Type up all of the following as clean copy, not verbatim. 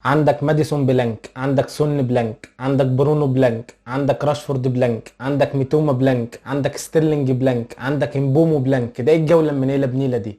عندك ماديسون بلانك، عندك سون بلانك، عندك برونو بلانك، عندك راشفورد بلانك، عندك ميتوما بلانك، عندك ستيرلينج بلانك، عندك امبومو بلانك. ده ايه الجوله المنيله بنيله دي؟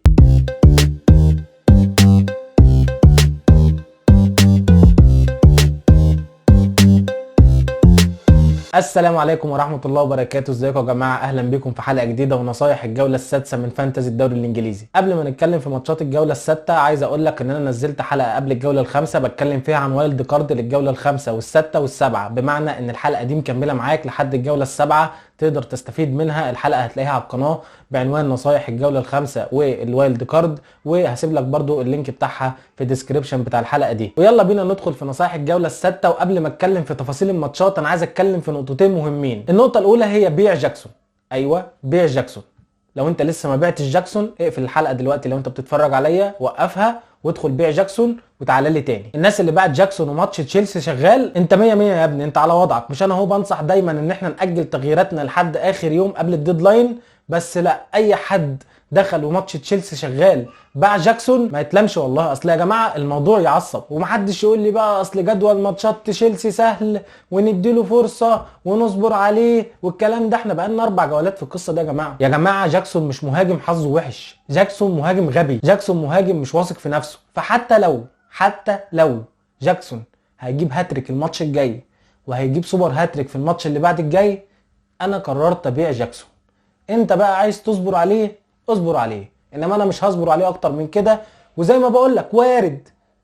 السلام عليكم ورحمة الله وبركاته. ازيكم يا جماعة؟ اهلا بكم في حلقة جديدة ونصايح الجولة السادسة من فانتزي الدوري الانجليزي. قبل ما نتكلم في ماتشات الجولة السادسة، عايز اقول لك ان انا نزلت حلقة قبل الجولة الخامسة بتكلم فيها عن وايلد كارد للجولة الخامسة والسادسة والسابعة، بمعنى ان الحلقة دي مكملة معاك لحد الجولة السابعة، تقدر تستفيد منها. الحلقة هتلاقيها على القناة بعنوان نصايح الجولة الخامسة والوايلد كارد، وهسيب لك برضو اللينك بتاعها في الديسكريبشن بتاع الحلقة دي. ويلا بينا ندخل في نصايح الجولة السادسة. وقبل ما اتكلم في تفاصيل الماتشات، انا عايز اتكلم في نقطتين مهمين. النقطة الأولى هي بيع جاكسون. أيوه، بيع جاكسون. لو أنت لسه ما بعتش جاكسون، اقفل الحلقة دلوقتي لو أنت بتتفرج عليا، وقفها وادخل بيع جاكسون وتعالى لي تاني. الناس اللي باعت جاكسون وماتش تشيلسي شغال، انت 100 100 يا ابني، انت على وضعك. مش انا هو بنصح دايما ان احنا نأجل تغييراتنا لحد اخر يوم قبل الديدلاين، بس لا، اي حد دخل وماتش تشيلسي شغال باع جاكسون ما يتلمش والله. اصل يا جماعه الموضوع يعصب، ومحدش يقول لي بقى اصل جدول ماتشات تشيلسي سهل ونديله فرصه ونصبر عليه والكلام ده. احنا بقالنا 4 جولات في القصه دي يا جماعه. يا جماعه جاكسون مش مهاجم حظه وحش، جاكسون مهاجم غبي، جاكسون مهاجم مش واثق في نفسه. فحتى لو جاكسون هيجيب هاتريك الماتش الجاي وهيجيب سوبر هاتريك في الماتش اللي بعد الجاي، انا قررت ابيع جاكسون. انت بقى عايز تصبر عليه اصبر عليه، انما انا مش هصبر عليه اكتر من كده. وزي ما بقول لك،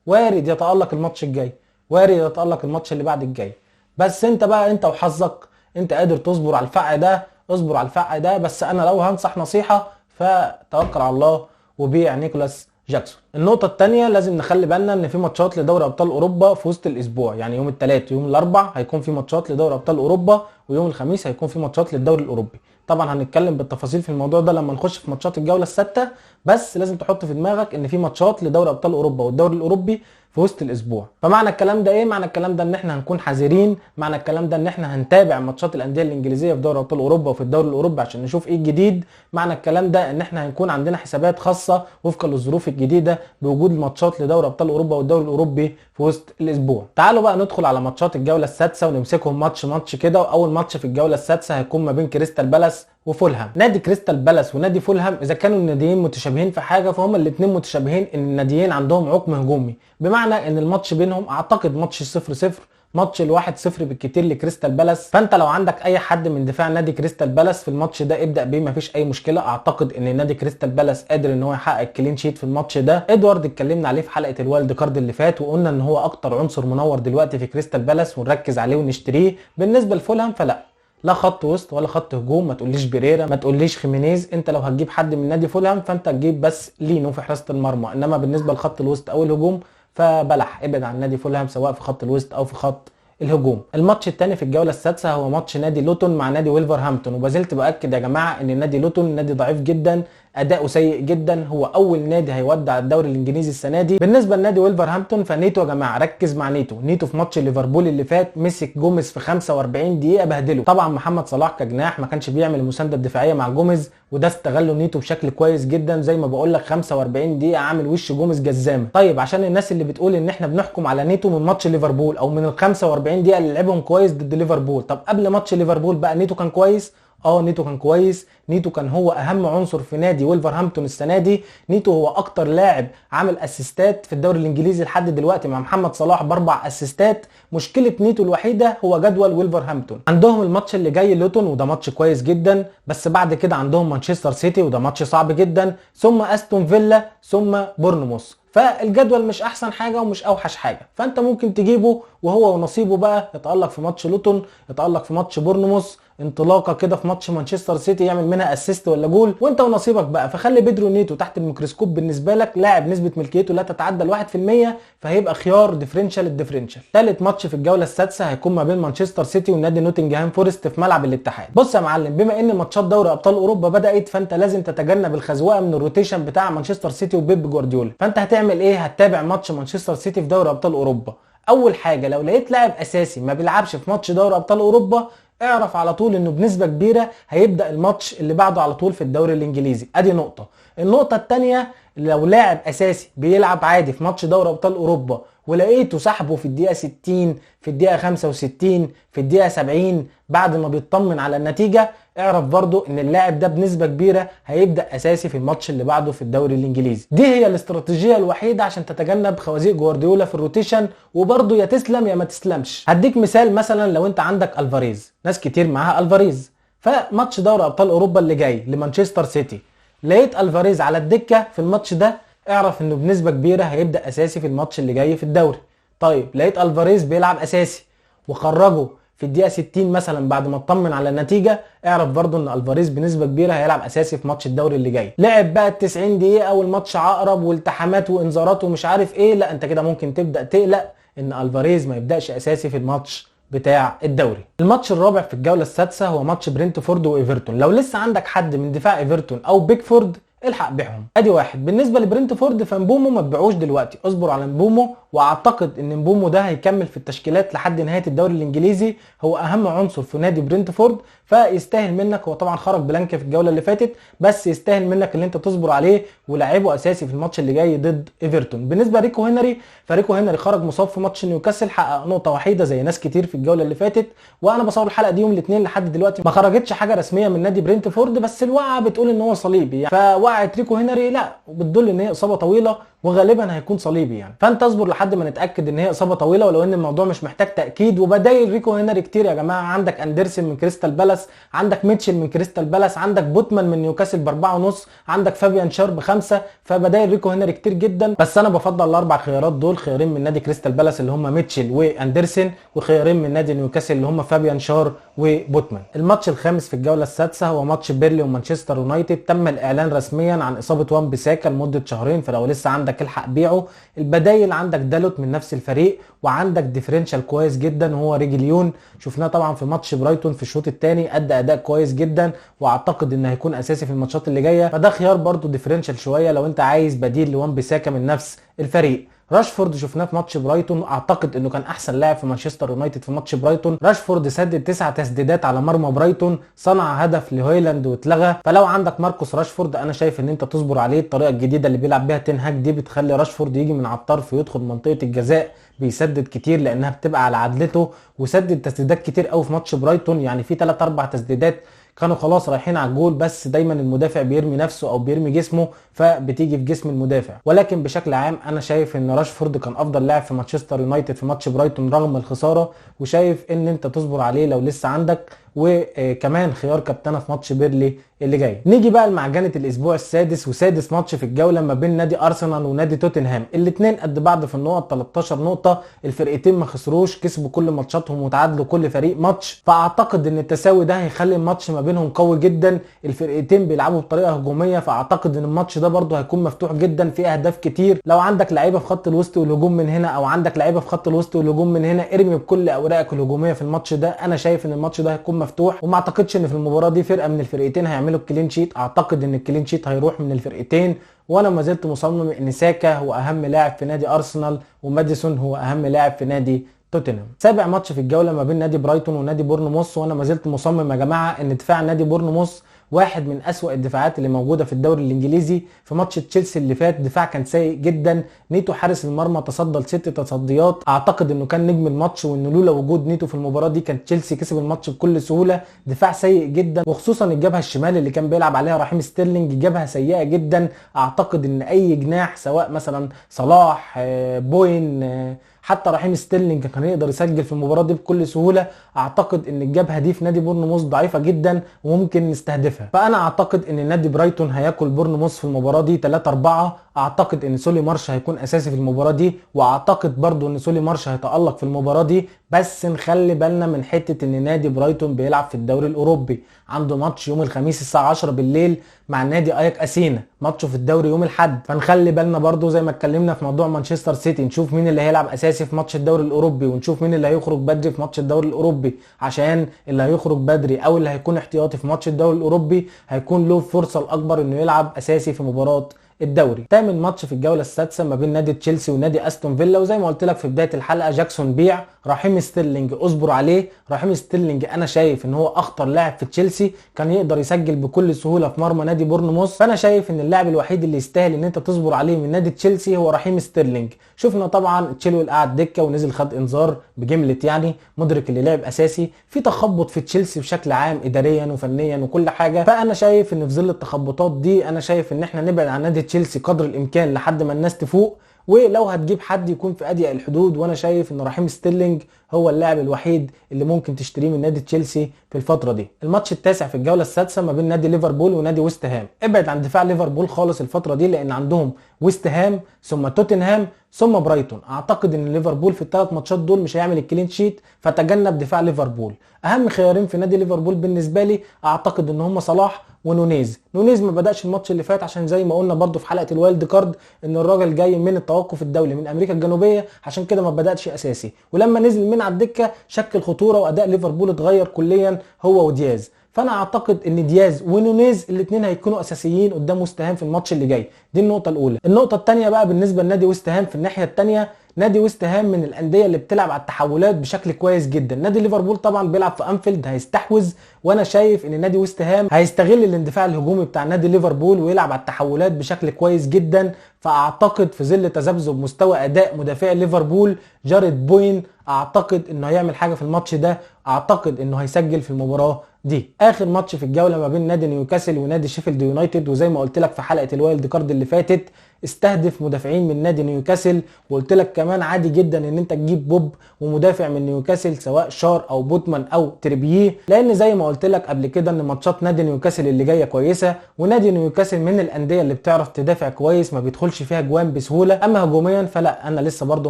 وارد يتألق الماتش الجاي، وارد يتألق الماتش اللي بعد الجاي. بس انت بقى، انت وحظك، انت قادر تصبر على الفقع ده، اصبر على الفقع ده. بس انا لو هنصح نصيحة فتوكل على الله وبيع نيكولاس جاكسون. النقطة التانية، لازم نخلي بالنا ان في ماتشات لدوري ابطال اوروبا في وسط الاسبوع. يعني يوم الثلاث ويوم الاربع هيكون في ماتشات لدوري ابطال اوروبا، ويوم الخميس هيكون في ماتشات للدوري الاوروبي. طبعا هنتكلم بالتفاصيل في الموضوع ده لما نخش في ماتشات الجولة السادسة، بس لازم تحط في دماغك ان في ماتشات لدوري ابطال اوروبا والدوري الاوروبي في وسط الاسبوع. فمعنى الكلام ده ايه؟ معنى الكلام ده ان احنا هنكون حذرين، معنى الكلام ده ان احنا هنتابع ماتشات الانديه الانجليزيه في دوري ابطال اوروبا وفي الدوري الاوروبي عشان نشوف ايه الجديد. معنى الكلام ده ان احنا هنكون عندنا حسابات خاصه وفقا للظروف الجديده بوجود الماتشات لدوري ابطال اوروبا والدوري الاوروبي في وسط الاسبوع. تعالوا بقى ندخل على ماتشات الجوله السادسه ونمسكهم ماتش ماتش كده. واول ماتش في الجوله السادسه هيكون ما بين كريستال بالاس وفولهام. نادي كريستال بالاس ونادي فولهام، اذا كانوا الناديين متشابهين في حاجه فهم الاثنين متشابهين ان الناديين عندهم عقم هجومي، بمعنى ان الماتش بينهم اعتقد ماتش 0-0، ماتش الواحد 0 بالكتير لكريستال بالاس. فانت لو عندك اي حد من دفاع نادي كريستال بالاس في الماتش ده ابدا بيه، مفيش اي مشكله. اعتقد ان نادي كريستال بالاس قادر ان هو يحقق كلين شيت في الماتش ده. ادوارد اتكلمنا عليه في حلقه الوايلد كارد اللي فات، وقلنا ان هو اكتر عنصر منور دلوقتي في كريستال بالاس ونركز عليه ونشتريه. بالنسبه لفولهام فلا، لا خط وسط ولا خط هجوم. ما تقوليش بيريرا، ما تقوليش خيمينيز. انت لو هتجيب حد من نادي فولهام فانت تجيب بس لينو في حراسه المرمى، انما بالنسبه لخط الوسط او الهجوم فبلح، ابعد عن نادي فولهام سواء في خط الوسط او في خط الهجوم. الماتش الثاني في الجوله السادسه هو ماتش نادي لوتون مع نادي ويلفرهامبتون. وبازلت باكد يا جماعه ان نادي لوتون نادي ضعيف جدا، اداؤه سيء جدا، هو اول نادي هيودع الدوري الانجليزي السنه دي. بالنسبه لنادي ويلفرهامبتون فنيتو يا جماعه، ركز مع نيتو في ماتش ليفربول اللي فات مسك جوميز في 45 دقيقه بهدله. طبعا محمد صلاح كجناح ما كانش بيعمل المسانده الدفاعيه مع جوميز، وده استغله نيتو بشكل كويس جدا. زي ما بقول لك 45 دقيقه عامل وش جوميز جزامه. طيب عشان الناس اللي بتقول ان احنا بنحكم على نيتو من ماتش ليفربول او من ال 45 دقيقه اللي لعبهم كويس ضد ليفربول، طب قبل ماتش ليفربول بقى نيتو كان كويس؟ نيتو كان كويس. نيتو كان هو اهم عنصر في نادي ويلفرهامبتون السنه دي. نيتو هو اكتر لاعب عامل اسيستات في الدوري الانجليزي لحد دلوقتي مع محمد صلاح ب4 اسيستات. مشكله نيتو الوحيده هو جدول ويلفرهامبتون. عندهم الماتش اللي جاي لوتون وده ماتش كويس جدا، بس بعد كده عندهم مانشستر سيتي وده ماتش صعب جدا، ثم استون فيلا، ثم بورنموث. فالجدول مش احسن حاجه ومش اوحش حاجه، فانت ممكن تجيبه وهو ونصيبه بقى، يتالق في ماتش لوتون، يتالق في ماتش بورنموث، انطلاقه كده في ماتش مانشستر سيتي يعمل منها اسيست ولا جول، وانت ونصيبك بقى. فخلي بيدرو نيتو تحت الميكروسكوب بالنسبه لك، لاعب نسبه ملكيته لا تتعدى ال 1%، فهيبقى خيار ديفرنشال الديفرنشال. ثالث ماتش في الجوله السادسه هيكون ما بين مانشستر سيتي ونادي نوتنجهام فورست في ملعب الاتحاد. بص يا معلم، بما ان ماتشات دوري ابطال اوروبا بدات، فانت لازم تتجنب الخزوقه من الروتيشن بتاع مانشستر سيتي وبيب جوارديولا. فانت هتعمل ايه؟ هتتابع ماتش مانشستر سيتي في دوري ابطال اوروبا. اول حاجه، لو لقيت لاعب اساسي ما بيلعبش في ماتش دوري ابطال اوروبا، اعرف على طول انه بنسبة كبيرة هيبدأ الماتش اللي بعده على طول في الدوري الانجليزي. ادي نقطة. النقطة التانية، لو لاعب اساسي بيلعب عادي في ماتش دوري ابطال اوروبا ولقيته سحبه في الدقيقه 60، في الدقيقه 65، في الدقيقه 70 بعد ما بيطمن على النتيجه، اعرف برضو ان اللاعب ده بنسبه كبيره هيبدا اساسي في الماتش اللي بعده في الدوري الانجليزي. دي هي الاستراتيجيه الوحيده عشان تتجنب خوازيق جوارديولا في الروتيشن، وبرضو يا تسلم يا ما تسلمش. هديك مثال، مثلا لو انت عندك الفاريز، ناس كتير معاها الفاريز، فماتش دوري ابطال اوروبا اللي جاي لمانشستر سيتي، لقيت الفاريز على الدكه في الماتش ده، اعرف انه بنسبه كبيره هيبدا اساسي في الماتش اللي جاي في الدوري. طيب لقيت الفاريز بيلعب اساسي وخرجه في الدقيقه 60 مثلا بعد ما اطمن على النتيجه، اعرف برضو ان الفاريز بنسبه كبيره هيلعب اساسي في ماتش الدوري اللي جاي. لعب بقى ال 90 دقيقه والماتش عقرب والتحامات وانذارات ومش عارف ايه، لا انت كده ممكن تبدا تقلق ان الفاريز ما يبداش اساسي في الماتش بتاع الدوري. الماتش الرابع في الجوله السادسه هو ماتش برينتفورد وايفرتون. لو لسه عندك حد من دفاع ايفرتون او بيكفورد الحق بيعهم. ادي واحد. بالنسبه لبرينتفورد فمبومو ما تبيعوش دلوقتي، اصبر على مبومو، واعتقد ان مبومو ده هيكمل في التشكيلات لحد نهايه الدوري الانجليزي، هو اهم عنصر في نادي برينتفورد، فيستاهل منك. هو طبعا خرج بلانك في الجوله اللي فاتت، بس يستاهل منك اللي انت تصبر عليه ولاعبه اساسي في الماتش اللي جاي ضد ايفرتون. بالنسبه لريكو هنري، فريكو هنري خرج مصاب في ماتش نيوكاسل، حقق نقطه وحيده زي ناس كتير في الجوله اللي فاتت، وانا بصور الحلقه دي يوم الاثنين لحد دلوقتي ما خرجتش حاجه رسميه من نادي برينتفورد، بس الوقعه بتقول ان هو صليبي يعني، فوقعه ريكو هنري لا بتدل ان هي اصابه طويله وغالبا هيكون صليبي يعني، فانت اصبر لحد ما نتاكد ان هي اصابه طويله، ولو ان الموضوع مش محتاج تاكيد. وبدايل ريكو هنري كتير يا جماعه، عندك اندرسون من كريستال بالاس، عندك ميتشل من كريستال بالاس، عندك بوتمان من نيوكاسل ب4.5، عندك فابيان شار ب5، فبدايل ريكو هنري كتير جدا، بس انا بفضل الاربع خيارات دول، خيارين من نادي كريستال بالاس اللي هم ميتشل واندرسون، وخيارين من نادي نيوكاسل اللي هم فابيان شار وبوتمان. الماتش الخامس في الجوله السادسه هو ماتش بيرلي ومانشستر يونايتد. تم الاعلان رسميا عن اصابه وان بيساكا لمده شهرين، فلو لسه عندك الحق بيعه. البدايل عندك دالوت من نفس الفريق، وعندك ديفرنشال كويس جدا وهو ريجليون، شفناه طبعا في ماتش برايتون في الشوط الثاني، ادى اداء كويس جدا واعتقد انه هيكون اساسي في الماتشات اللي جايه، فده خيار برضو ديفرنشال شويه لو انت عايز بديل لوان بيساكا من نفس الفريق. راشفورد شفناه في ماتش برايتون، اعتقد انه كان احسن لاعب في مانشستر يونايتد في ماتش برايتون. راشفورد سدد 9 تسديدات على مرمى برايتون، صنع هدف لهويلاند واتلغى، فلو عندك ماركوس راشفورد انا شايف ان انت تصبر عليه. الطريقه الجديده اللي بيلعب بيها تين هاج دي بتخلي راشفورد يجي من على الطرف ويدخل منطقه الجزاء، بيسدد كتير لانها بتبقى على عدلته، وسدد تسديدات كتير قوي في ماتش برايتون، يعني في 3 4 تسديدات كانوا خلاص رايحين على الجول، بس دايما المدافع بيرمي نفسه او بيرمي جسمه فبتيجي في جسم المدافع. ولكن بشكل عام انا شايف ان راشفورد كان افضل لاعب في مانشستر يونايتد في ماتش برايتون رغم الخساره، وشايف ان انت تصبر عليه لو لسه عندك، وكمان خيار كابتنه في ماتش بيرلي اللي جاي. نيجي بقى لمعجنه الاسبوع السادس وسادس ماتش في الجوله ما بين نادي ارسنال ونادي توتنهام، الاثنين قد بعض في النقط 13 نقطه، الفرقتين ما خسروش، كسبوا كل ماتشاتهم وتعادلوا كل فريق ماتش، فاعتقد ان التساوي ده هيخلي الماتش ما بينهم قوي جدا، الفرقتين بيلعبوا بطريقه هجوميه، فاعتقد ان الماتش ده برده هيكون مفتوح جدا فيه اهداف كتير. لو عندك لعيبه في خط الوسط والهجوم من هنا، او عندك لعيبه في خط الوسط والهجوم من هنا، ارمي بكل اوراقك الهجوميه في الماتش ده. انا شايف ان الماتش ده هيكون مفتوح، وما اعتقدش ان في المباراه دي فرقه من الفرقتين هيعملوا الكلين شيت، اعتقد ان الكلين شيت هيروح من الفرقتين، وانا ما زلت مصمم ان ساكا هو اهم لاعب في نادي ارسنال وماديسون هو اهم لاعب في نادي توتنهام. سابع ماتش في الجوله ما بين نادي برايتون ونادي بورنموث، وانا ما زلت مصمم يا جماعه ان دفاع نادي بورنموث واحد من اسوأ الدفاعات اللي موجوده في الدوري الانجليزي. في ماتش تشيلسي اللي فات دفاع كان سيء جدا، نيتو حارس المرمى تصدى ل6 تصديات، اعتقد انه كان نجم الماتش، وانه لولا وجود نيتو في المباراه دي كان تشيلسي كسب الماتش بكل سهوله. دفاع سيء جدا، وخصوصا الجبهه الشمال اللي كان بيلعب عليها رحيم ستيرلينج، جبهه سيئه جدا. اعتقد ان اي جناح سواء مثلا صلاح، بوين، حتى رحيم ستيرلينج كان يقدر يسجل في المباراه دي بكل سهوله. اعتقد ان الجبهه دي في نادي بورنموث ضعيفه جدا وممكن نستهدفها، فانا اعتقد ان نادي برايتون هياكل بورنموث في المباراه دي 3-4. اعتقد ان سولي مارش هيكون اساسي في المباراه دي، واعتقد برضو ان سولي مارش هيتالق في المباراه دي، بس نخلي بالنا من حته ان نادي برايتون بيلعب في الدوري الاوروبي، عنده ماتش يوم الخميس الساعه 10 بالليل مع نادي اياك اثينا، ماتشه في الدوري يوم الاحد، فنخلي بالنا برضو زي ما اتكلمنا في موضوع مانشستر سيتي، نشوف مين اللي هيلعب اساسي في ماتش الدوري الاوروبي، ونشوف مين اللي هيخرج بدري في ماتش الدوري الاوروبي، عشان اللي هيخرج بدري او اللي هيكون احتياطي في ماتش الدوري الاوروبي هيكون له الفرصه الاكبر انه يلعب اساسي في مباراه الدوري. تامن ماتش في الجوله السادسه ما بين نادي تشيلسي ونادي استون فيلا، وزي ما قلت لك في بدايه الحلقه جاكسون بيع، رحيم ستيرلينج اصبر عليه. رحيم ستيرلينج انا شايف ان هو اخطر لاعب في تشيلسي، كان يقدر يسجل بكل سهوله في مرمى نادي بورنموث، فانا شايف ان اللاعب الوحيد اللي يستاهل ان انت تصبر عليه من نادي تشيلسي هو رحيم ستيرلينج. شفنا طبعا تشيلويل قعد دكه ونزل خد انذار بجمله، يعني مدرك اللي لعب اساسي. في تخبط في تشيلسي بشكل عام اداريا وفنيا وكل حاجه، فانا شايف ان في ظل التخبطات دي انا شايف ان احنا نبعد عن نادي تشيلسي قدر الامكان لحد ما الناس تفوق، ولو هتجيب حد يكون في اضيق الحدود، وانا شايف ان رحيم ستيرلينج هو اللاعب الوحيد اللي ممكن تشتريه من نادي تشيلسي في الفتره دي. الماتش التاسع في الجوله السادسه ما بين نادي ليفربول ونادي ويست هام. ابعد عن دفاع ليفربول خالص الفتره دي، لان عندهم ويست هام ثم توتنهام ثم برايتون. اعتقد ان ليفربول في الثلاث ماتشات دول مش هيعمل الكلين شيت، فتجنب دفاع ليفربول. اهم خيارين في نادي ليفربول بالنسبه لي اعتقد ان هم صلاح ونونيز. نونيز ما بدأش الماتش اللي فات عشان زي ما قلنا برضو في حلقة الوايلد كارد ان الراجل جاي من التوقف الدولي من امريكا الجنوبية، عشان كده ما بدأش اساسي، ولما نزل من على الدكة شكل خطورة واداء ليفربول اتغير كليا هو ودياز. فانا اعتقد ان دياز ونونيز الاثنين هيكونوا اساسيين قدام ويست هام في الماتش اللي جاي. دي النقطة الاولى. النقطة الثانية بقى بالنسبة لنادي ويست هام في الناحية الثانية، نادي ويست هام من الانديه اللي بتلعب على التحولات بشكل كويس جدا. نادي ليفربول طبعا بيلعب في انفيلد هيستحوذ، وانا شايف ان نادي ويست هام هيستغل الاندفاع الهجومي بتاع نادي ليفربول ويلعب على التحولات بشكل كويس جدا. فاعتقد في ظل تذبذب مستوى اداء مدافعي ليفربول جاريد بوين، اعتقد انه هيعمل حاجه في الماتش ده، اعتقد انه هيسجل في المباراه دي. اخر ماتش في الجوله ما بين نادي نيوكاسل ونادي شيفيلد يونايتد، وزي ما قلت لك في حلقه الوايلد كارد اللي فاتت استهدف مدافعين من نادي نيوكاسل، وقلت لك كمان عادي جدا ان انت تجيب بوب ومدافع من نيوكاسل سواء شار او بوتمان او تريبيه، لان زي ما قلت لك قبل كده ان ماتشات نادي نيوكاسل اللي جايه كويسه، ونادي نيوكاسل من الانديه اللي بتعرف تدافع كويس ما بيدخلش فيها جوان بسهوله. اما هجوميا فلا، انا لسه برضو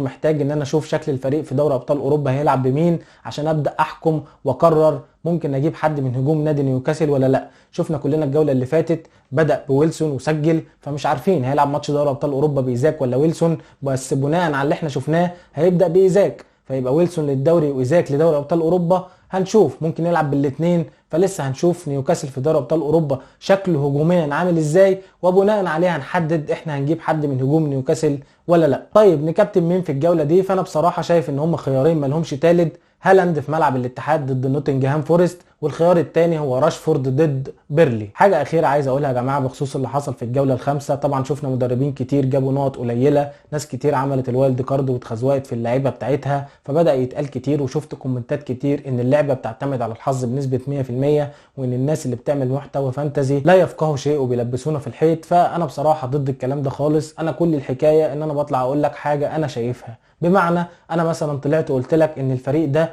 محتاج ان انا اشوف شكل الفريق في دوري ابطال اوروبا هيلعب بمين عشان ابدا احكم واقرر ممكن اجيب حد من هجوم نادي نيوكاسل ولا لا. شفنا كلنا الجوله اللي فاتت بدا بويلسون وسجل، فمش عارفين هيلعب ماتش دوري ابطال اوروبا بايزاك ولا ويلسون، بس بناء على اللي احنا شفناه هيبدا بايزاك، فيبقى ويلسون للدوري وايزاك لدوري ابطال اوروبا. هنشوف ممكن يلعب بالاثنين، فلسه هنشوف نيوكاسل في دوري ابطال اوروبا شكله هجوميا عامل ازاي، وبناء عليه هنحدد احنا هنجيب حد من هجوم نيوكاسل ولا لا. طيب نكابتن مين في الجوله دي؟ فانا بصراحه شايف ان هم خيارين ما لهمش ثالث، هالاند في ملعب الاتحاد ضد نوتنجهام فورست، والخيار الثاني هو راشفورد ضد بيرلي. حاجه اخيره عايز اقولها يا جماعه بخصوص اللي حصل في الجوله الخامسه، طبعا شفنا مدربين كتير جابوا نقط قليله، ناس كتير عملت الوايلد كارد واتخزوقت في اللعيبه بتاعتها، فبدا يتقال كتير وشفت كومنتات كتير ان اللعبه بتعتمد على الحظ بنسبه 100%، وان الناس اللي بتعمل محتوى فانتزي لا يفقهوا شيء وبيلبسونا في الحيط. فانا بصراحه ضد الكلام ده خالص. انا كل الحكايه ان انا بطلع اقول لك حاجه انا شايفها، بمعنى انا مثلا طلعت وقلت لك ان الفريق ده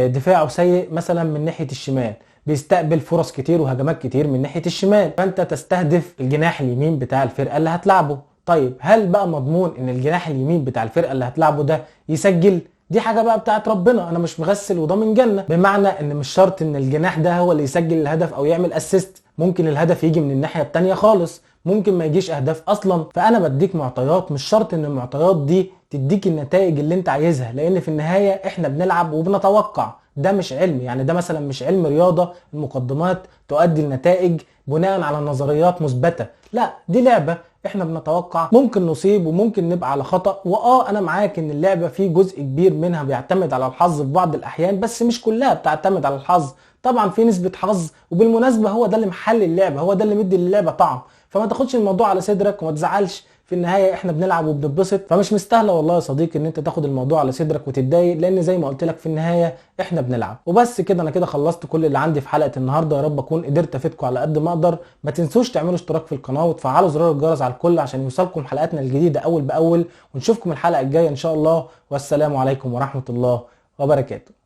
دفاعه سيء مثلا من ناحيه الشمال، بيستقبل فرص كتير وهجمات كتير من ناحيه الشمال، فانت تستهدف الجناح اليمين بتاع الفرقه اللي هتلعبه. طيب هل بقى مضمون ان الجناح اليمين بتاع الفرقه اللي هتلعبه ده يسجل؟ دي حاجه بقى بتاعت ربنا، انا مش مغسل وضامن جنه. بمعنى ان مش شرط ان الجناح ده هو اللي يسجل الهدف او يعمل اسيست، ممكن الهدف يجي من الناحيه التانيه خالص، ممكن ما يجيش اهداف اصلا. فانا بديك معطيات، مش شرط ان المعطيات دي تديك النتائج اللي انت عايزها، لان في النهايه احنا بنلعب وبنتوقع، ده مش علم، يعني ده مثلا مش علم رياضه المقدمات تؤدي النتائج بناء على نظريات مثبته، لا دي لعبه احنا بنتوقع، ممكن نصيب وممكن نبقى على خطأ. انا معاك ان اللعبه في جزء كبير منها بيعتمد على الحظ في بعض الاحيان، بس مش كلها بتعتمد على الحظ، طبعا في نسبه حظ، وبالمناسبه هو ده اللي محل اللعبه، هو ده اللي مدي للعبه طعم. فما تاخدش الموضوع على صدرك وما تزعلش، في النهايه احنا بنلعب وبنتبسط، فمش مستاهله والله يا صديقي ان انت تاخد الموضوع على صدرك وتتضايق، لان زي ما قلت لك في النهايه احنا بنلعب وبس. كده انا كده خلصت كل اللي عندي في حلقه النهارده، يا رب اكون قدرت افيدكم على قد ما اقدر. ما تنسوش تعملوا اشتراك في القناه وتفعلوا زرار الجرس على الكل عشان يوصلكم حلقاتنا الجديده اول باول، ونشوفكم الحلقه الجايه ان شاء الله، والسلام عليكم ورحمه الله وبركاته.